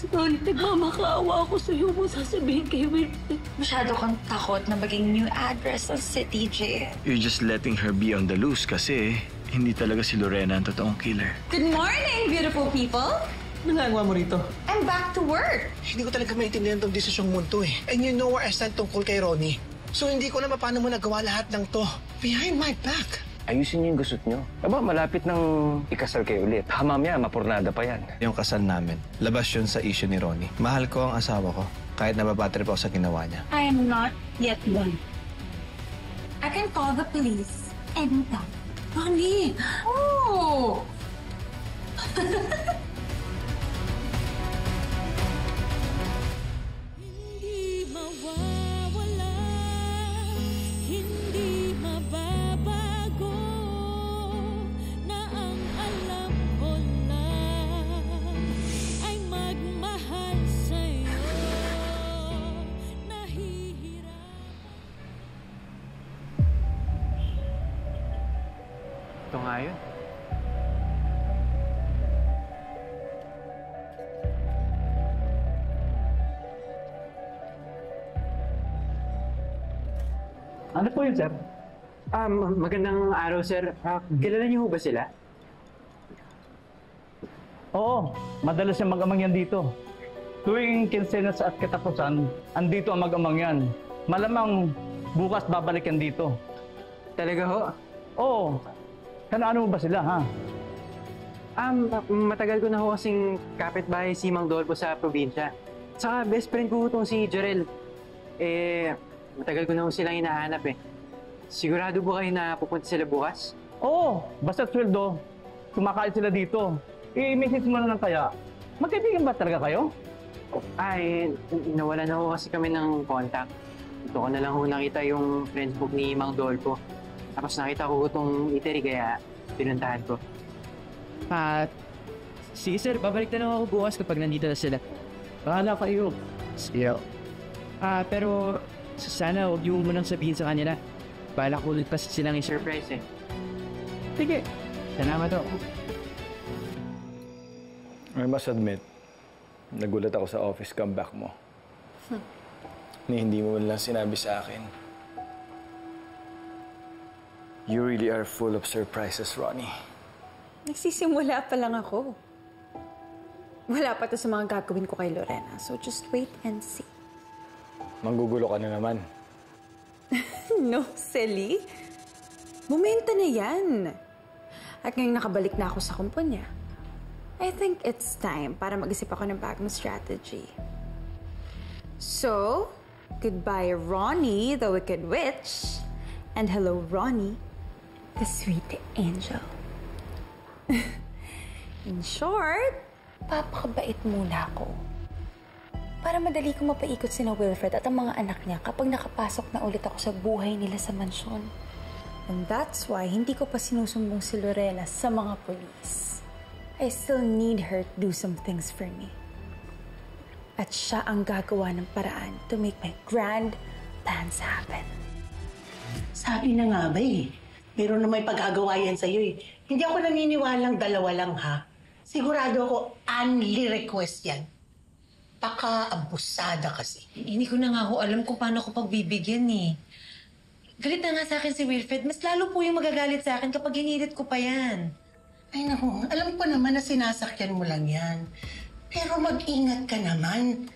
Ronnie, nagmamakaawa ako sa'yo mo sasabihin kay Wilfred. Masyado kang takot na maging new address ng City Jail. You're just letting her be on the loose kasi hindi talaga si Lorena ang totoong killer. Good morning, beautiful people! Ano nagawa mo rito? I'm back to work. Hindi ko talaga maintindihan itong desisyong munto eh. And you know where I stand tungkol kay Ronnie. So hindi ko na paano mo nagawa lahat ng to. Behind my back. Ayusin niyo yung gusot niyo. Aba, malapit nang ikasal kayo ulit. Mamaya, mapurnada pa yan. Yung kasal namin, labas yun sa issue ni Ronnie. Mahal ko ang asawa ko, kahit nababatrip ako sa ginawa niya. I am not yet done. I can call the police anytime. Ronnie! Oh! Hindi mawawala, hindi mababago, na ang alam ko lang ay magmahal sa'yo. Nahihirap. Ito nga yun. Ano po yun, sir? Magandang araw, sir. Kilala niyo ba sila? Oo, madalas yung mag-amang yan dito. Tuwing kinsenas at katapusan, andito ang mag-amang yan. Malamang bukas babalik yan dito. Talaga ho? Oo, ano mo ba sila, ha? Matagal ko na ho kasing kapitbahay si Mang Dolpo sa probinsya. Saka best friend ko itong si Jarel. Matagal ko na ho silang hinahanap eh. Sigurado po kayo na pupunta sila bukas? Oo, basta sweldo, kumakain sila dito. I-message mo na lang kaya. Magkaibigan ba talaga kayo? Ay, nawala na ho kasi kami ng contact. Ito ko na lang ho nakita yung friendbook ni Mang Dolpo. Tapos nakita ko itong eatery kaya pinuntahan ko. Sige sir, babalik na lang ako bukas kapag nandito na sila. Bahala kayo. Sige. Pero sana huwag niyo mo nang sabihin sa kanila. Bala ko ulit pa silang i-surprise eh. Sige. Salamat ho. I must admit, nagulat ako sa office comeback mo. Hindi mo lang sinabi sa akin. You really are full of surprises, Ronnie. Nagsisimula pa lang ako. Wala pa to sa mga gagawin ko kay Lorena, so just wait and see. Manggugulo ka na naman. No, silly. Momento na yan. At ngayong nakabalik na ako sa kumpanya, I think it's time para mag-isip ako ng bagong strategy. So, goodbye Ronnie, the Wicked Witch. And hello Ronnie, the Sweet Angel. In short, papakabait muna ako. Para madali kong mapaikot sina Wilfred at ang mga anak niya kapag nakapasok na ulit ako sa buhay nila sa mansyon. And that's why hindi ko pa sinusumbong si Lorena sa mga polis. I still need her to do some things for me. At siya ang gagawa ng paraan to make my grand plans happen. Sabi na nga ba eh. Meron na may pag-agawa yan sa'yo eh. Hindi ako naniniwalang dalawa lang ha. Sigurado ako only request yan. Paka-abusada kasi. Hindi ko na nga ho alam kung paano ko pagbibigyan eh. Galit na nga sa akin si Wilfred. Mas lalo po yung magagalit sa akin kapag hinirit ko pa yan. Ay naku, alam ko naman na sinasakyan mo lang yan. Pero mag-ingat ka naman.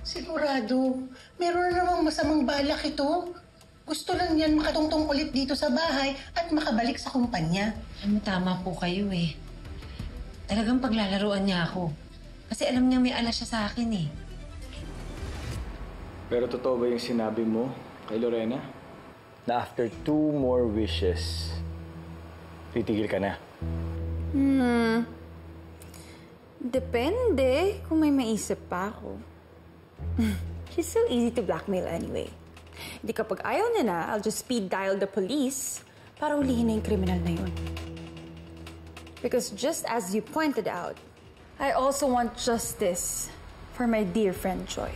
Sigurado, meron na namang masamang balak ito. Gusto lang yan makatungtong ulit dito sa bahay at makabalik sa kumpanya. Tama po kayo eh. Talagang paglalaruan niya ako. Kasi alam niya may alas siya sa akin eh. Pero totoo ba yung sinabi mo kay Lorena? Na after 2 more wishes, titigil ka na? Depende kung may maisip pa ako. She's so easy to blackmail anyway. Di kapag ayaw niya na, I'll just speed dial the police para hulihin na yung kriminal na yun. Because just as you pointed out, I also want justice for my dear friend Joy.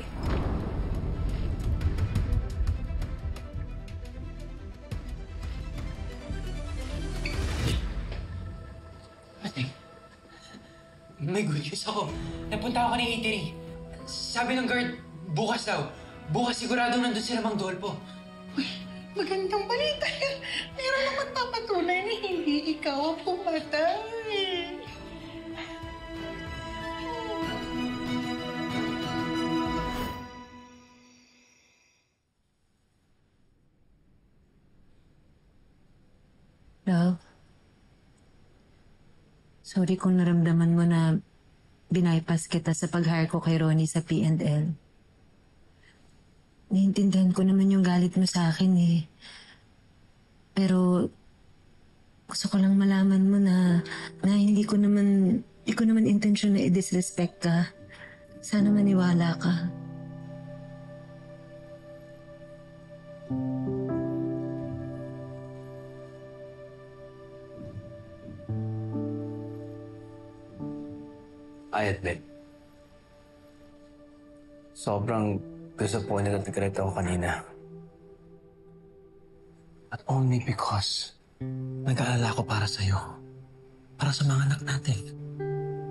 May good news ako. Napunta ako kanina eatery. Sabi ng guard, bukas daw. Bukas sigurado nandun sila Mang Dolpo. Uy, magandang balita yan. Meron naman papatunay na hindi ikaw ang pumatay. Love, sorry kung naramdaman mo na binaypas kita sa pag-hire ko kay Ronnie sa P&L. Naiintindihan ko naman yung galit mo sa akin eh. Pero gusto ko lang malaman mo na hindi ko naman intensyon na i-disrespect ka. Sana maniwala ka. Ayat, babe. Sobrang disappointed at regret ako kanina. At only because nag-aalala ko para sa'yo. Para sa mga anak natin.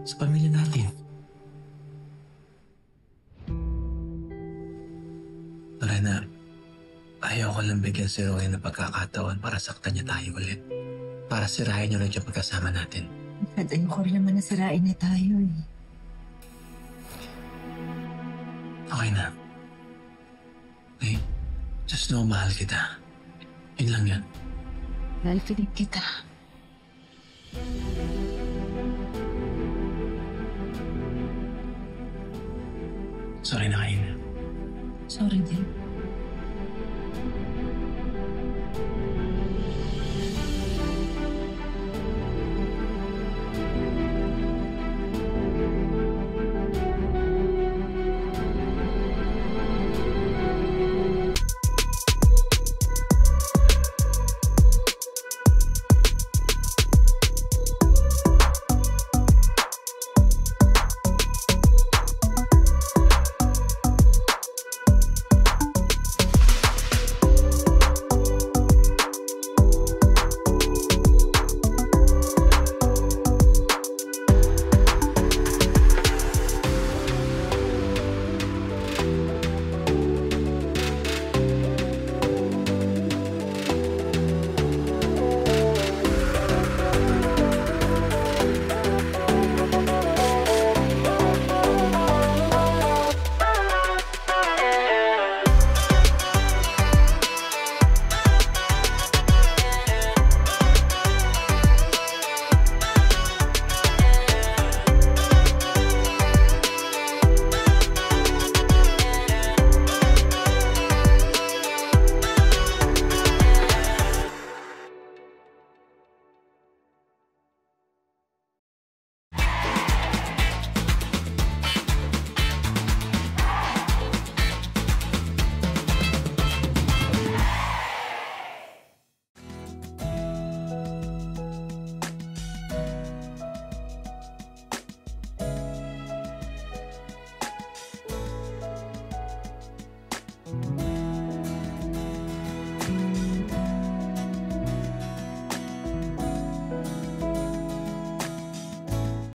Sa pamilya natin. Lorena, ayaw ko lang bigyan si Roy ng pagkakataon para saktan niya tayo ulit. Para sirahin niya ulit yung pagkasama natin. At ayoko rin naman nasirain na tayo eh. Okay na. Okay? Just know mahal kita. Yun lang yan. Mahal ka din kita. Sorry na kayo. Sorry din.